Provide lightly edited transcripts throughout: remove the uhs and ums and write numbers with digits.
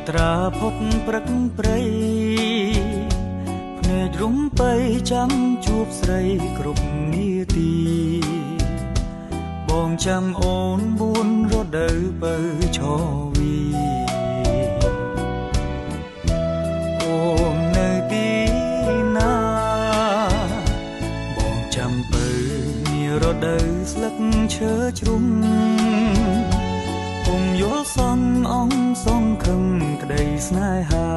ត្រាផុតព្រឹកព្រៃភ្នែករុំបីចាំជួបស្រីគ្រប់នាទីបងចាំអូន4រដូវបើឈវីអូននៅទីណាបងចាំបើនារដូវស្លឹកឈើជ្រុំពុំយល់សន់អងសងខឹមក្តីស្នេហា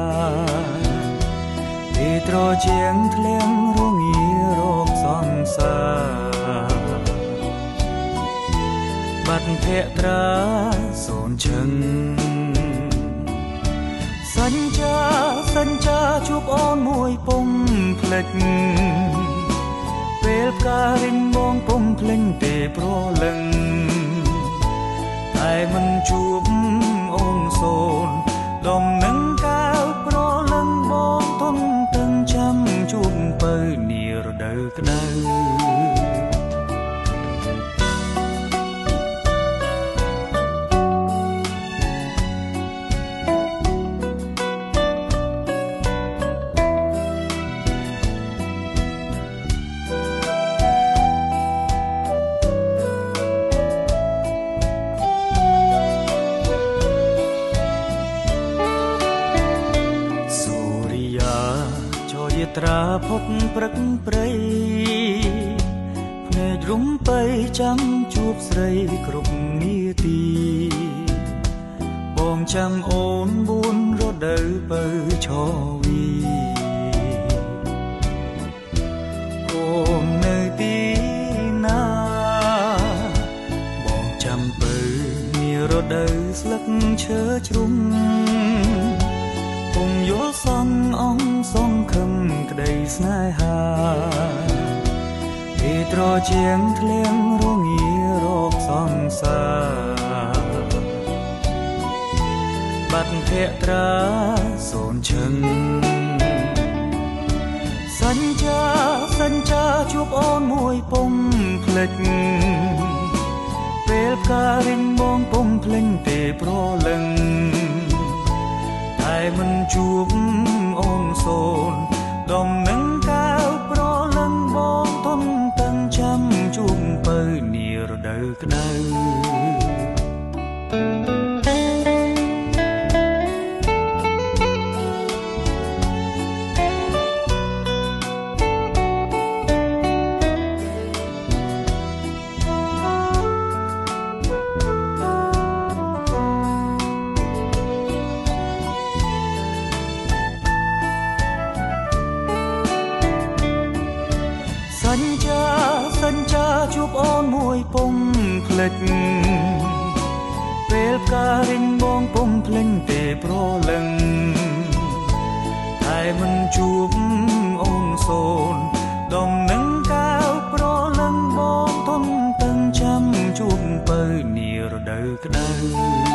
ទីត្រជាងធ្លៀងរងារោគសង្សារបាត់ភក្ត្រាសូនឈឹងសញ្ចាជួបអូនមួយពុំភ្លេចពេលផ្ការិញបងពុំភ្លេញទេប្រលឹងតែមិនជួបអូនសូនដំណឹងកាវប្រលឹងបងទន់ទឹងចាំជួបបើនារដូវក្តៅត្រាផុតព្រឹកព្រៃភ្នែករុំបីចាំជួបស្រីគ្រប់នាទីបងចាំអូន4រដូវបើឈវីអូននៅទីណាបងចាំបើនារដូវស្លឹកឈើជ្រុំពុំយល់សន់អងសងខឹមក្តីស្នេហាទីត្រជាងធ្លៀងរងារោគសង្សារបាត់ភក្ត្រាសូនឈឹងសញ្ចាជួបអូនមួយពុំភ្លេចពេលផ្ការិញបងពុំភ្លេញទេប្រលឹងតែមិនជួបអូនសូនដំណឹងកាវប្រលឹងបងទន់ទឹងចាំជួបបើនារដូវក្តៅសញ្ចាជួបអូនមួយពុំភ្លេចពេលផ្ការិញបងពុំភ្លេញទេប្រលឹងតែមិនជួបអូនសូនដំណឹងកាវប្រលឹងបងទន់ទឹងចាំជួបបើនារដូវក្តៅ